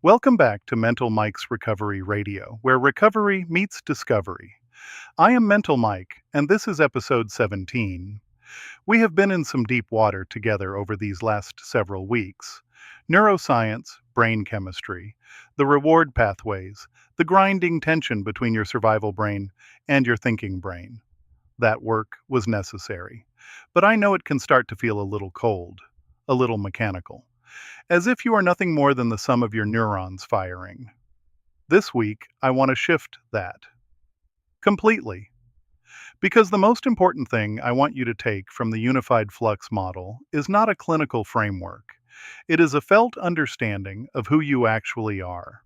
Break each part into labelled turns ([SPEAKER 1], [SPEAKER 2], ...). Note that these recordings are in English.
[SPEAKER 1] Welcome back to Mental Mike's Recovery Radio, where recovery meets discovery. I am Mental Mike, and this is episode 17. We have been in some deep water together over these last several weeks. Neuroscience, brain chemistry, the reward pathways, the grinding tension between your survival brain and your thinking brain. That work was necessary. But I know it can start to feel a little cold, a little mechanical, as if you are nothing more than the sum of your neurons firing. This week, I want to shift that completely. Because the most important thing I want you to take from the Unified Flux Model is not a clinical framework. It is a felt understanding of who you actually are.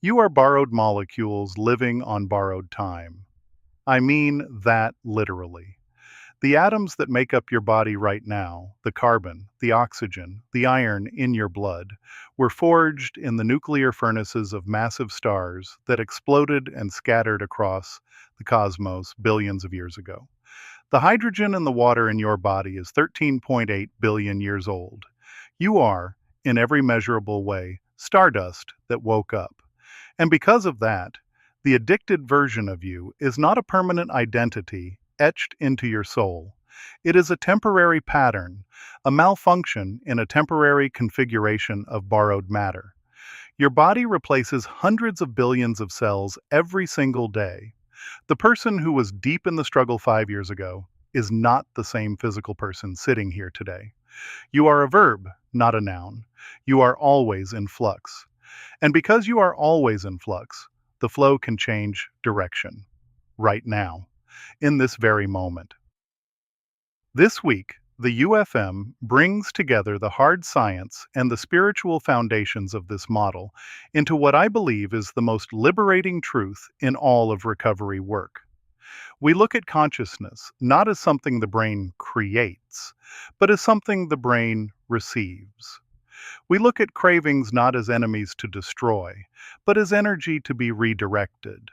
[SPEAKER 1] You are borrowed molecules living on borrowed time. I mean that literally. The atoms that make up your body right now, the carbon, the oxygen, the iron in your blood, were forged in the nuclear furnaces of massive stars that exploded and scattered across the cosmos billions of years ago. The hydrogen in the water in your body is 13.8 billion years old. You are, in every measurable way, stardust that woke up. And because of that, the addicted version of you is not a permanent identity etched into your soul. It is a temporary pattern, a malfunction in a temporary configuration of borrowed matter. Your body replaces hundreds of billions of cells every single day. The person who was deep in the struggle 5 years ago is not the same physical person sitting here today. You are a verb, not a noun. You are always in flux. And because you are always in flux, the flow can change direction. Right now. In this very moment. This week, the UFM brings together the hard science and the spiritual foundations of this model into what I believe is the most liberating truth in all of recovery work. We look at consciousness not as something the brain creates, but as something the brain receives. We look at cravings not as enemies to destroy, but as energy to be redirected.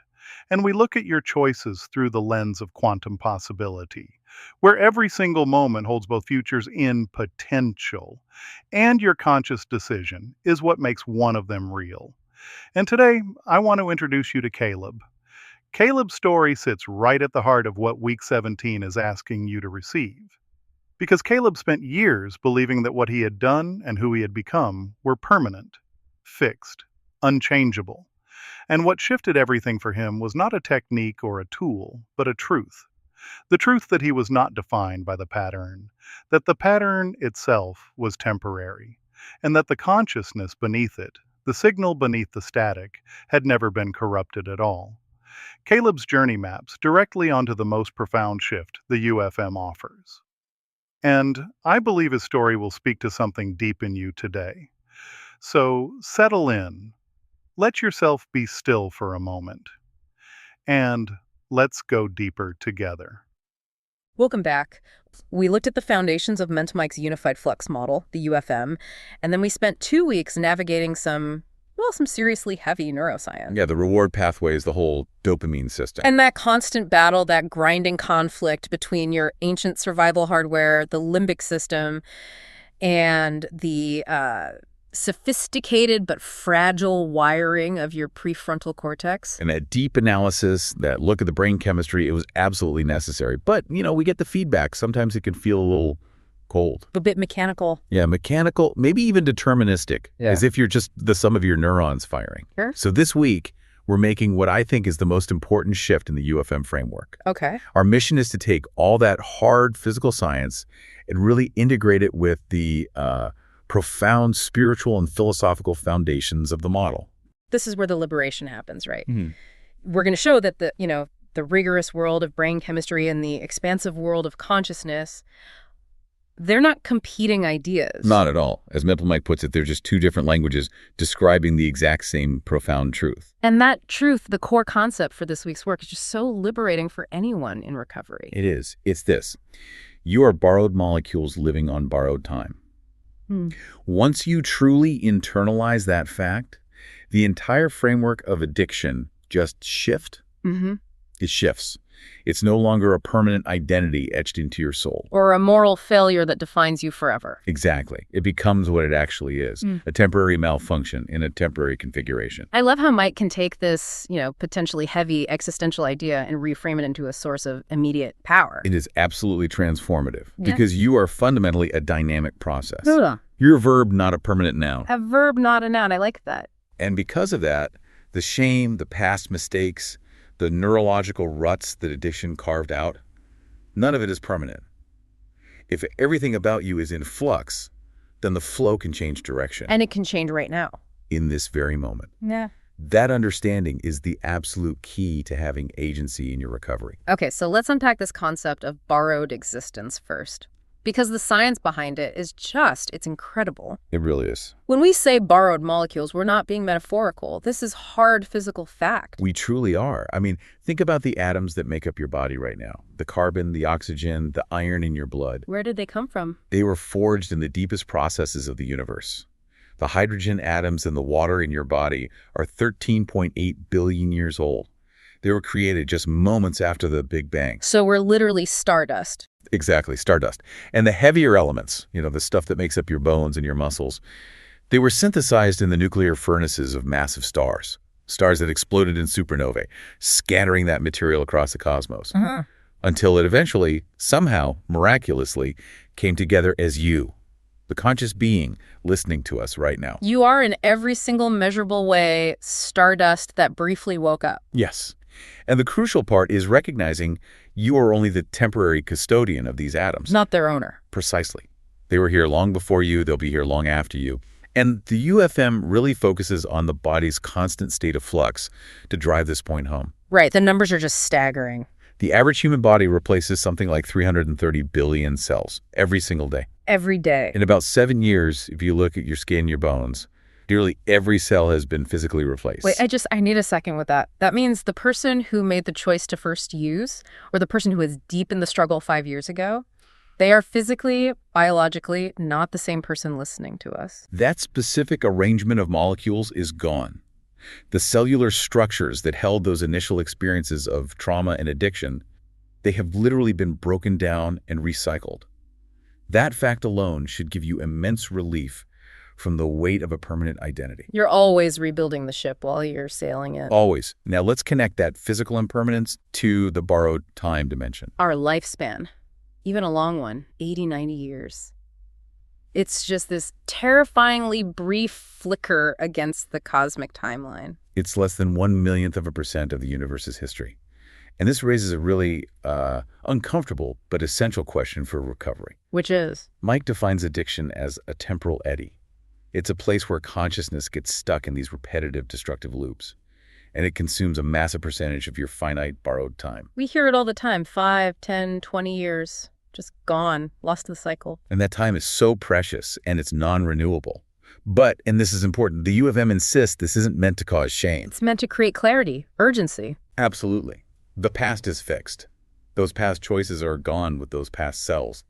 [SPEAKER 1] And we look at your choices through the lens of quantum possibility, where every single moment holds both futures in potential, and your conscious decision is what makes one of them real. And today, I want to introduce you to Caleb. Caleb's story sits right at the heart of what Week 17 is asking you to receive. Because Caleb spent years believing that what he had done and who he had become were permanent, fixed, unchangeable. And what shifted everything for him was not a technique or a tool, but a truth. The truth that he was not defined by the pattern, that the pattern itself was temporary, and that the consciousness beneath it, the signal beneath the static, had never been corrupted at all. Caleb's journey maps directly onto the most profound shift the UFM offers. And I believe his story will speak to something deep in you today. So settle in. Let yourself be still for a moment, and let's go deeper together.
[SPEAKER 2] Welcome back. We looked at the foundations of Mental Mike's Unified Flux Model, the UFM, and then we spent 2 weeks navigating some seriously heavy neuroscience.
[SPEAKER 3] Yeah, the reward pathways, the whole dopamine system.
[SPEAKER 2] And that constant battle, that grinding conflict between your ancient survival hardware, the limbic system, and the sophisticated but fragile wiring of your prefrontal cortex.
[SPEAKER 3] And that deep analysis, that look at the brain chemistry, it was absolutely necessary. But, we get the feedback. Sometimes it can feel a little cold.
[SPEAKER 2] A bit mechanical.
[SPEAKER 3] Yeah, mechanical, maybe even deterministic, as if you're just the sum of your neurons firing.
[SPEAKER 2] Sure.
[SPEAKER 3] So this week, we're making what I think is the most important shift in the UFM framework.
[SPEAKER 2] Okay.
[SPEAKER 3] Our mission is to take all that hard physical science and really integrate it with the profound spiritual and philosophical foundations of the model.
[SPEAKER 2] This is where the liberation happens, right?
[SPEAKER 3] Mm-hmm.
[SPEAKER 2] We're going to show that the rigorous world of brain chemistry and the expansive world of consciousness, they're not competing ideas.
[SPEAKER 3] Not at all. As Mental Mike puts it, they're just two different languages describing the exact same profound truth.
[SPEAKER 2] And that truth, the core concept for this week's work, is just so liberating for anyone in recovery.
[SPEAKER 3] It is. It's this. You are borrowed molecules living on borrowed time. Once you truly internalize that fact, the entire framework of addiction just shifts.
[SPEAKER 2] Mm-hmm.
[SPEAKER 3] It shifts. It's no longer a permanent identity etched into your soul.
[SPEAKER 2] Or a moral failure that defines you forever.
[SPEAKER 3] Exactly. It becomes what it actually is, a temporary malfunction in a temporary configuration.
[SPEAKER 2] I love how Mike can take this, potentially heavy existential idea and reframe it into a source of immediate power.
[SPEAKER 3] It is absolutely transformative because you are fundamentally a dynamic process.
[SPEAKER 2] Yeah.
[SPEAKER 3] You're a verb, not a permanent noun.
[SPEAKER 2] A verb, not a noun. I like that.
[SPEAKER 3] And because of that, the shame, the past mistakes, the neurological ruts that addiction carved out, none of it is permanent. If everything about you is in flux, then the flow can change direction.
[SPEAKER 2] And it can change right now.
[SPEAKER 3] In this very moment.
[SPEAKER 2] Yeah.
[SPEAKER 3] That understanding is the absolute key to having agency in your recovery.
[SPEAKER 2] Okay, so let's unpack this concept of borrowed existence first. Because the science behind it is it's incredible.
[SPEAKER 3] It really is.
[SPEAKER 2] When we say borrowed molecules, we're not being metaphorical. This is hard physical fact.
[SPEAKER 3] We truly are. I mean, think about the atoms that make up your body right now. The carbon, the oxygen, the iron in your blood.
[SPEAKER 2] Where did they come from?
[SPEAKER 3] They were forged in the deepest processes of the universe. The hydrogen atoms in the water in your body are 13.8 billion years old. They were created just moments after the Big Bang.
[SPEAKER 2] So we're literally stardust.
[SPEAKER 3] Exactly, stardust. And the heavier elements, the stuff that makes up your bones and your muscles, they were synthesized in the nuclear furnaces of massive stars. Stars that exploded in supernovae, scattering that material across the cosmos. Until it eventually, somehow, miraculously, came together as you, the conscious being listening to us right now.
[SPEAKER 2] You are in every single measurable way stardust that briefly woke up.
[SPEAKER 3] Yes. And the crucial part is recognizing you are only the temporary custodian of these atoms.
[SPEAKER 2] Not their owner.
[SPEAKER 3] Precisely. They were here long before you. They'll be here long after you. And the UFM really focuses on the body's constant state of flux to drive this point home.
[SPEAKER 2] Right. The numbers are just staggering.
[SPEAKER 3] The average human body replaces something like 330 billion cells every single day.
[SPEAKER 2] Every day.
[SPEAKER 3] In about 7 years, if you look at your skin, your bones, nearly every cell has been physically replaced.
[SPEAKER 2] Wait, I need a second with that. That means the person who made the choice to first use, or the person who was deep in the struggle 5 years ago, they are physically, biologically, not the same person listening to us.
[SPEAKER 3] That specific arrangement of molecules is gone. The cellular structures that held those initial experiences of trauma and addiction, they have literally been broken down and recycled. That fact alone should give you immense relief from the weight of a permanent identity.
[SPEAKER 2] You're always rebuilding the ship while you're sailing it.
[SPEAKER 3] Always. Now let's connect that physical impermanence to the borrowed time dimension.
[SPEAKER 2] Our lifespan, even a long one, 80, 90 years. It's just this terrifyingly brief flicker against the cosmic timeline.
[SPEAKER 3] It's less than 1/1,000,000% of the universe's history. And this raises a really uncomfortable but essential question for recovery.
[SPEAKER 2] Which is?
[SPEAKER 3] Mike defines addiction as a temporal eddy. It's a place where consciousness gets stuck in these repetitive destructive loops, and it consumes a massive percentage of your finite borrowed time.
[SPEAKER 2] We hear it all the time, 5, 10, 20 years, just gone, lost to the cycle.
[SPEAKER 3] And that time is so precious, and it's non-renewable. But, and this is important, the UFM insists this isn't meant to cause shame.
[SPEAKER 2] It's meant to create clarity, urgency.
[SPEAKER 3] Absolutely. The past is fixed. Those past choices are gone with those past selves.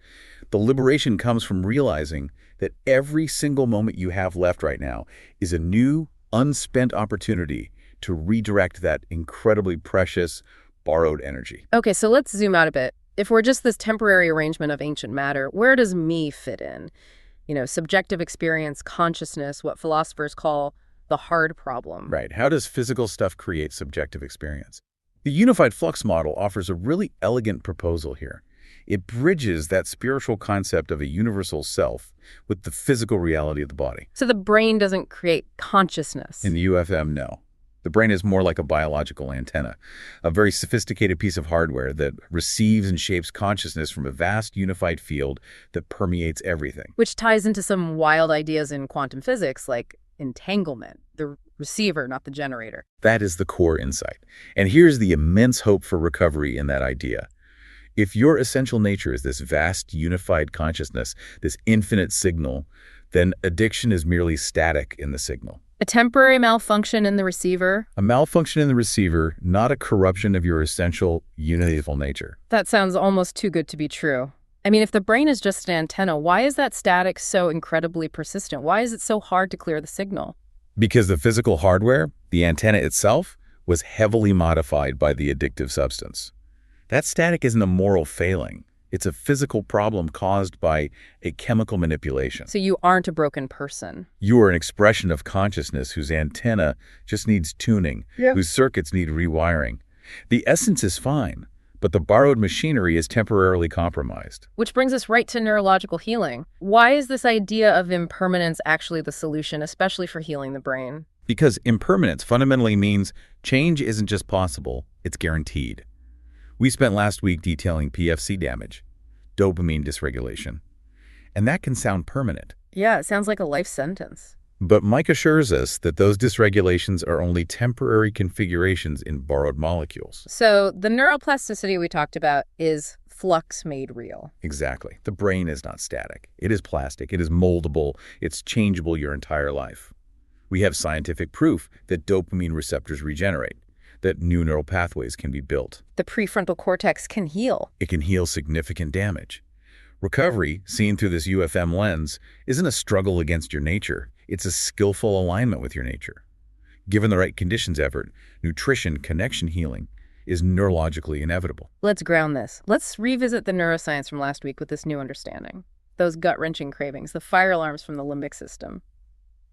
[SPEAKER 3] The liberation comes from realizing that every single moment you have left right now is a new, unspent opportunity to redirect that incredibly precious, borrowed energy.
[SPEAKER 2] Okay, so let's zoom out a bit. If we're just this temporary arrangement of ancient matter, where does me fit in? Subjective experience, consciousness, what philosophers call the hard problem.
[SPEAKER 3] Right. How does physical stuff create subjective experience? The Unified Flux Model offers a really elegant proposal here. It bridges that spiritual concept of a universal self with the physical reality of the body.
[SPEAKER 2] So the brain doesn't create consciousness.
[SPEAKER 3] In the UFM, no. The brain is more like a biological antenna, a very sophisticated piece of hardware that receives and shapes consciousness from a vast unified field that permeates everything.
[SPEAKER 2] Which ties into some wild ideas in quantum physics, like entanglement, the receiver, not the generator.
[SPEAKER 3] That is the core insight. And here's the immense hope for recovery in that idea. If your essential nature is this vast unified consciousness, this infinite signal, then addiction is merely static in the signal.
[SPEAKER 2] A temporary malfunction in the receiver.
[SPEAKER 3] A malfunction in the receiver, not a corruption of your essential unitable nature.
[SPEAKER 2] That sounds almost too good to be true. I mean, if the brain is just an antenna, why is that static so incredibly persistent? Why is it so hard to clear the signal?
[SPEAKER 3] Because the physical hardware, the antenna itself, was heavily modified by the addictive substance. That static isn't a moral failing. It's a physical problem caused by a chemical manipulation.
[SPEAKER 2] So you aren't a broken person.
[SPEAKER 3] You are an expression of consciousness whose antenna just needs tuning, whose circuits need rewiring. The essence is fine, but the borrowed machinery is temporarily compromised.
[SPEAKER 2] Which brings us right to neurological healing. Why is this idea of impermanence actually the solution, especially for healing the brain?
[SPEAKER 3] Because impermanence fundamentally means change isn't just possible, it's guaranteed. We spent last week detailing PFC damage, dopamine dysregulation, and that can sound permanent.
[SPEAKER 2] Yeah, it sounds like a life sentence.
[SPEAKER 3] But Mike assures us that those dysregulations are only temporary configurations in borrowed molecules.
[SPEAKER 2] So the neuroplasticity we talked about is flux made real.
[SPEAKER 3] Exactly. The brain is not static. It is plastic. It is moldable. It's changeable your entire life. We have scientific proof that dopamine receptors regenerate, that new neural pathways can be built.
[SPEAKER 2] The prefrontal cortex can heal.
[SPEAKER 3] It can heal significant damage. Recovery, seen through this UFM lens, isn't a struggle against your nature. It's a skillful alignment with your nature. Given the right conditions effort, nutrition, connection healing is neurologically inevitable.
[SPEAKER 2] Let's ground this. Let's revisit the neuroscience from last week with this new understanding. Those gut-wrenching cravings, the fire alarms from the limbic system.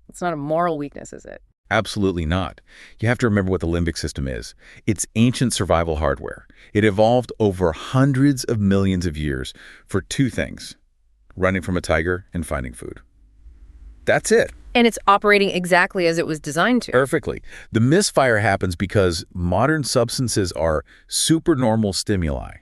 [SPEAKER 2] It's not a moral weakness, is it?
[SPEAKER 3] Absolutely not. You have to remember what the limbic system is. It's ancient survival hardware. It evolved over hundreds of millions of years for two things: running from a tiger and finding food. That's it.
[SPEAKER 2] And it's operating exactly as it was designed to.
[SPEAKER 3] Perfectly. The misfire happens because modern substances are supernormal stimuli.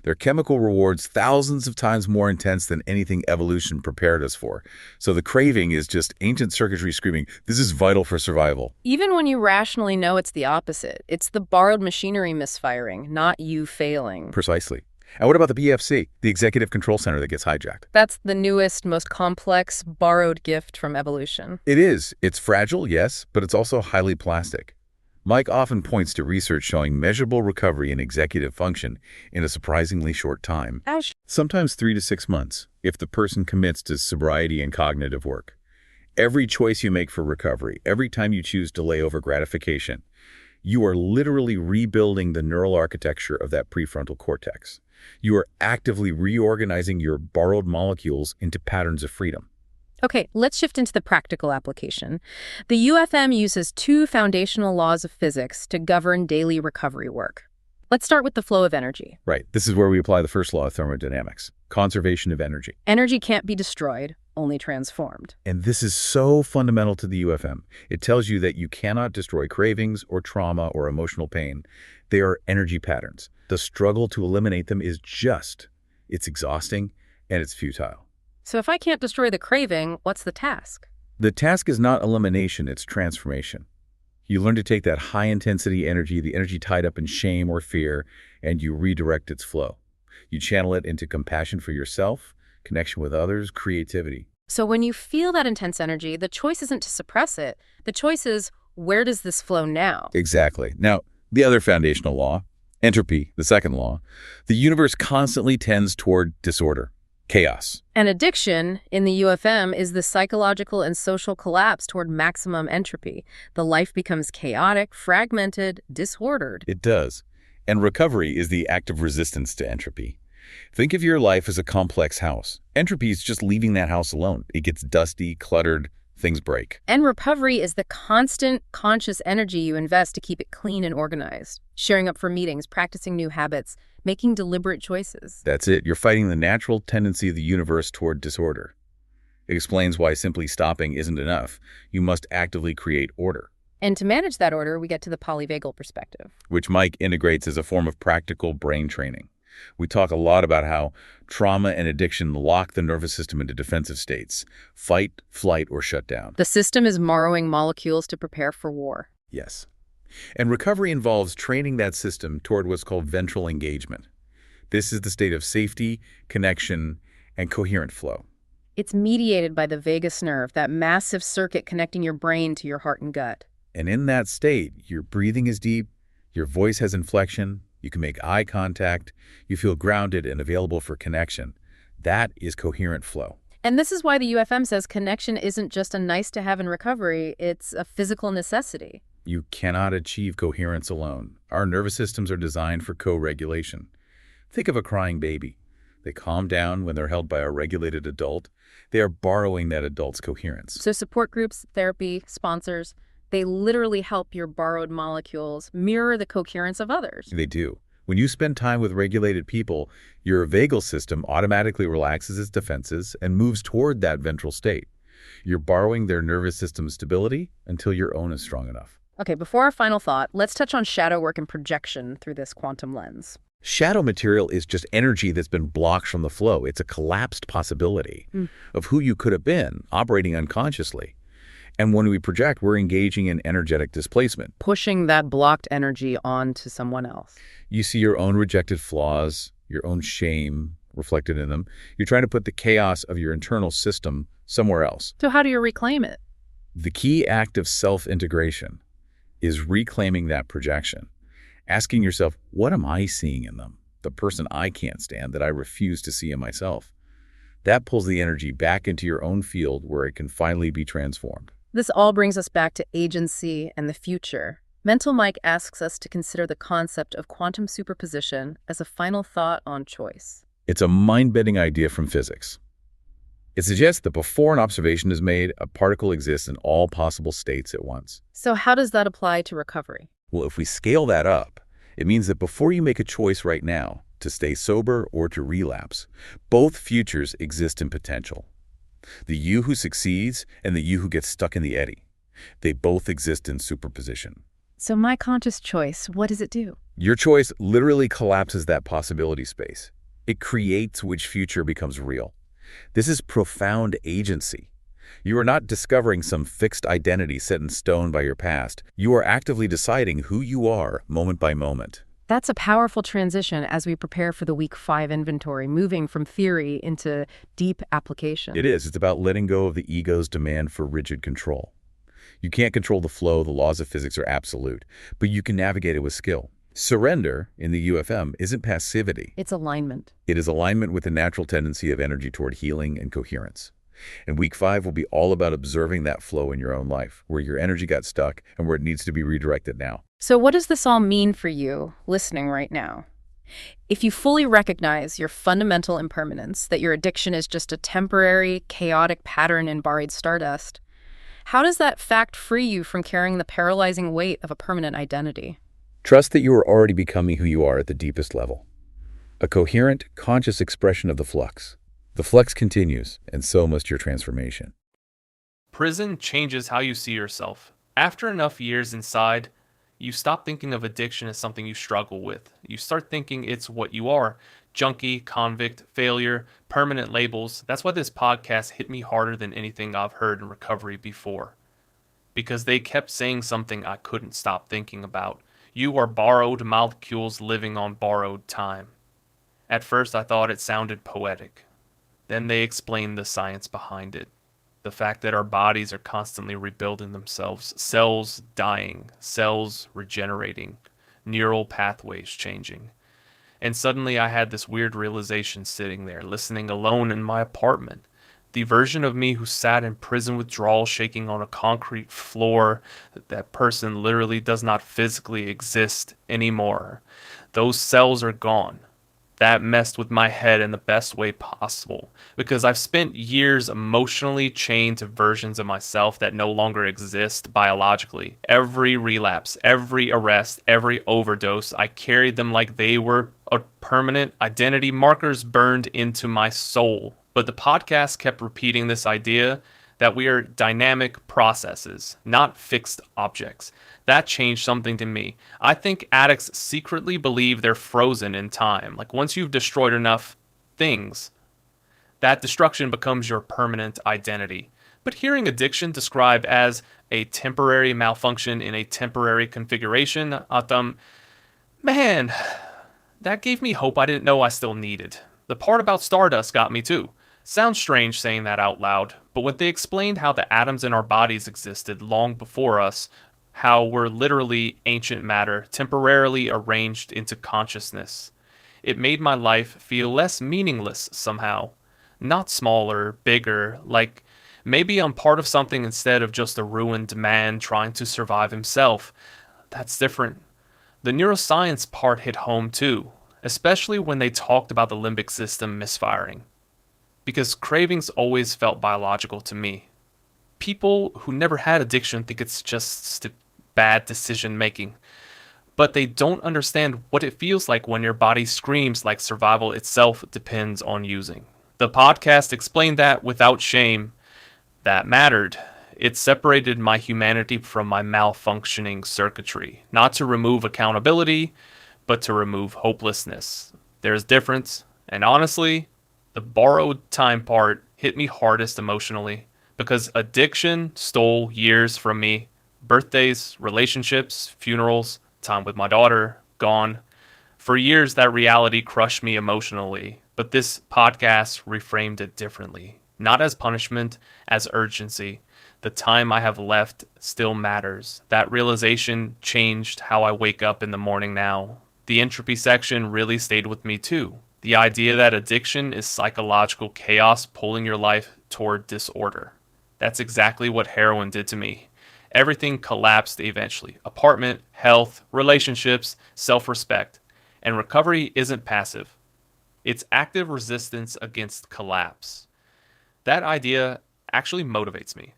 [SPEAKER 3] Their chemical rewards thousands of times more intense than anything evolution prepared us for. So the craving is just ancient circuitry screaming, this is vital for survival.
[SPEAKER 2] Even when you rationally know it's the opposite. It's the borrowed machinery misfiring, not you failing.
[SPEAKER 3] Precisely. And what about the PFC, the executive control center that gets hijacked?
[SPEAKER 2] That's the newest, most complex, borrowed gift from evolution.
[SPEAKER 3] It is. It's fragile, yes, but it's also highly plastic. Mike often points to research showing measurable recovery in executive function in a surprisingly short time. Sometimes 3 to 6 months, if the person commits to sobriety and cognitive work. Every choice you make for recovery, every time you choose delay over gratification, you are literally rebuilding the neural architecture of that prefrontal cortex. You are actively reorganizing your borrowed molecules into patterns of freedom.
[SPEAKER 2] Okay, let's shift into the practical application. The UFM uses two foundational laws of physics to govern daily recovery work. Let's start with the flow of energy.
[SPEAKER 3] Right. This is where we apply the first law of thermodynamics, conservation of energy.
[SPEAKER 2] Energy can't be destroyed, only transformed.
[SPEAKER 3] And this is so fundamental to the UFM. It tells you that you cannot destroy cravings or trauma or emotional pain. They are energy patterns. The struggle to eliminate them is it's exhausting, and it's futile.
[SPEAKER 2] So if I can't destroy the craving, what's the task?
[SPEAKER 3] The task is not elimination, it's transformation. You learn to take that high-intensity energy, the energy tied up in shame or fear, and you redirect its flow. You channel it into compassion for yourself, connection with others, creativity.
[SPEAKER 2] So when you feel that intense energy, the choice isn't to suppress it. The choice is, where does this flow now?
[SPEAKER 3] Exactly. Now, the other foundational law, entropy, the second law, the universe constantly tends toward disorder. Chaos.
[SPEAKER 2] And addiction, in the UFM, is the psychological and social collapse toward maximum entropy. The life becomes chaotic, fragmented, disordered.
[SPEAKER 3] It does. And recovery is the act of resistance to entropy. Think of your life as a complex house. Entropy is just leaving that house alone. It gets dusty, cluttered, things break.
[SPEAKER 2] And recovery is the constant, conscious energy you invest to keep it clean and organized. Showing up for meetings, practicing new habits, making deliberate choices.
[SPEAKER 3] That's it. You're fighting the natural tendency of the universe toward disorder. It explains why simply stopping isn't enough. You must actively create order.
[SPEAKER 2] And to manage that order, we get to the polyvagal perspective,
[SPEAKER 3] which Mike integrates as a form of practical brain training. We talk a lot about how trauma and addiction lock the nervous system into defensive states. Fight, flight, or shut down.
[SPEAKER 2] The system is borrowing molecules to prepare for war.
[SPEAKER 3] Yes. And recovery involves training that system toward what's called ventral engagement. This is the state of safety, connection, and coherent flow.
[SPEAKER 2] It's mediated by the vagus nerve, that massive circuit connecting your brain to your heart and gut.
[SPEAKER 3] And in that state, your breathing is deep, your voice has inflection, you can make eye contact, you feel grounded and available for connection. That is coherent flow.
[SPEAKER 2] And this is why the UFM says connection isn't just a nice-to-have in recovery, it's a physical necessity.
[SPEAKER 3] You cannot achieve coherence alone. Our nervous systems are designed for co-regulation. Think of a crying baby. They calm down when they're held by a regulated adult. They are borrowing that adult's coherence.
[SPEAKER 2] So support groups, therapy, sponsors, they literally help your borrowed molecules mirror the coherence of others.
[SPEAKER 3] They do. When you spend time with regulated people, your vagal system automatically relaxes its defenses and moves toward that ventral state. You're borrowing their nervous system stability until your own is strong enough.
[SPEAKER 2] Okay, before our final thought, let's touch on shadow work and projection through this quantum lens.
[SPEAKER 3] Shadow material is just energy that's been blocked from the flow. It's a collapsed possibility of who you could have been, operating unconsciously. And when we project, we're engaging in energetic displacement.
[SPEAKER 2] Pushing that blocked energy onto someone else.
[SPEAKER 3] You see your own rejected flaws, your own shame reflected in them. You're trying to put the chaos of your internal system somewhere else.
[SPEAKER 2] So how do you reclaim it?
[SPEAKER 3] The key act of self-integration is reclaiming that projection. Asking yourself, what am I seeing in them? The person I can't stand that I refuse to see in myself. That pulls the energy back into your own field where it can finally be transformed.
[SPEAKER 2] This all brings us back to agency and the future. Mental Mike asks us to consider the concept of quantum superposition as a final thought on choice.
[SPEAKER 3] It's a mind-bending idea from physics. It suggests that before an observation is made, a particle exists in all possible states at once.
[SPEAKER 2] So how does that apply to recovery?
[SPEAKER 3] Well, if we scale that up, it means that before you make a choice right now to stay sober or to relapse, both futures exist in potential. The you who succeeds and the you who gets stuck in the eddy. They both exist in superposition.
[SPEAKER 2] So my conscious choice, what does it do?
[SPEAKER 3] Your choice literally collapses that possibility space. It creates which future becomes real. This is profound agency. You are not discovering some fixed identity set in stone by your past. You are actively deciding who you are moment by moment.
[SPEAKER 2] That's a powerful transition as we prepare for the Week 5 inventory, moving from theory into deep application.
[SPEAKER 3] It is. It's about letting go of the ego's demand for rigid control. You can't control the flow. The laws of physics are absolute, but you can navigate it with skill. Surrender, in the UFM, isn't passivity.
[SPEAKER 2] It's alignment.
[SPEAKER 3] It is alignment with the natural tendency of energy toward healing and coherence. And Week 5 will be all about observing that flow in your own life, where your energy got stuck and where it needs to be redirected now.
[SPEAKER 2] So what does this all mean for you, listening right now? If you fully recognize your fundamental impermanence, that your addiction is just a temporary, chaotic pattern in buried stardust, how does that fact free you from carrying the paralyzing weight of a permanent identity?
[SPEAKER 3] Trust that you are already becoming who you are at the deepest level. A coherent, conscious expression of the flux. The flux continues, and so must your transformation.
[SPEAKER 4] Prison changes how you see yourself. After enough years inside, you stop thinking of addiction as something you struggle with. You start thinking it's what you are. Junkie, convict, failure, permanent labels. That's why this podcast hit me harder than anything I've heard in recovery before. Because they kept saying something I couldn't stop thinking about. You are borrowed molecules living on borrowed time. At first I thought it sounded poetic. Then they explained the science behind it. The fact that our bodies are constantly rebuilding themselves, cells dying, cells regenerating, neural pathways changing. And suddenly I had this weird realization sitting there, listening alone in my apartment. The version of me who sat in prison withdrawal shaking on a concrete floor, that person literally does not physically exist anymore. Those cells are gone. That messed with my head in the best way possible, because I've spent years emotionally chained to versions of myself that no longer exist biologically. Every relapse, every arrest, every overdose, I carried them like they were a permanent identity markers burned into my soul. But the podcast kept repeating this idea that we are dynamic processes, not fixed objects. That changed something to me. I think addicts secretly believe they're frozen in time. Like once you've destroyed enough things, that destruction becomes your permanent identity. But hearing addiction described as a temporary malfunction in a temporary configuration, I thought, man, that gave me hope I didn't know I still needed. The part about Stardust got me too. Sounds strange saying that out loud, but when they explained how the atoms in our bodies existed long before us, how we're literally ancient matter temporarily arranged into consciousness, it made my life feel less meaningless somehow. Not smaller, bigger, like maybe I'm part of something instead of just a ruined man trying to survive himself. That's different. The neuroscience part hit home too. especially when they talked about the limbic system misfiring. Because cravings always felt biological to me. People who never had addiction think it's just bad decision making, but they don't understand what it feels like when your body screams like survival itself depends on using. The podcast explained that without shame. That mattered. It separated my humanity from my malfunctioning circuitry, not to remove accountability, but to remove hopelessness. There's difference, and honestly, the borrowed time part hit me hardest emotionally because addiction stole years from me. Birthdays, relationships, funerals, time with my daughter, gone. For years, that reality crushed me emotionally, but this podcast reframed it differently. Not as punishment, as urgency. The time I have left still matters. That realization changed how I wake up in the morning now. The entropy section really stayed with me too. The idea that addiction is psychological chaos pulling your life toward disorder. That's exactly what heroin did to me. Everything collapsed eventually. Apartment, health, relationships, self-respect. And recovery isn't passive. It's active resistance against collapse. That idea actually motivates me.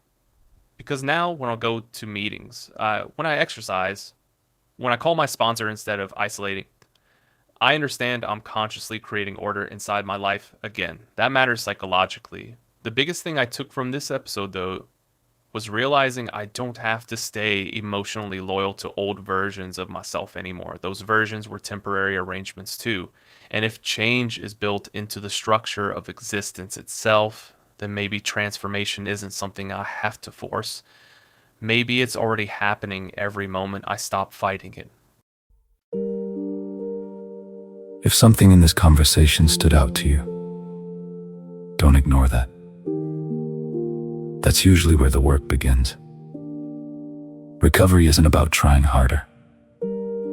[SPEAKER 4] Because now when I'll go to meetings, when I exercise, when I call my sponsor instead of isolating, I understand I'm consciously creating order inside my life again. That matters psychologically. The biggest thing I took from this episode, though, was realizing I don't have to stay emotionally loyal to old versions of myself anymore. Those versions were temporary arrangements too. And if change is built into the structure of existence itself, then maybe transformation isn't something I have to force. Maybe it's already happening every moment I stop fighting it.
[SPEAKER 5] If something in this conversation stood out to you, don't ignore that. That's usually where the work begins. Recovery isn't about trying harder.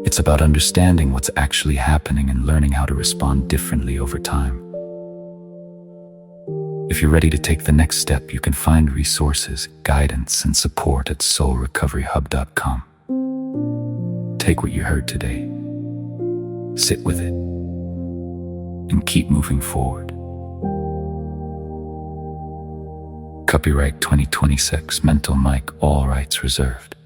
[SPEAKER 5] It's about understanding what's actually happening and learning how to respond differently over time. If you're ready to take the next step, you can find resources, guidance, and support at soulrecoveryhub.com. Take what you heard today, sit with it, and keep moving forward. Copyright 2026, Mental Mike, all rights reserved.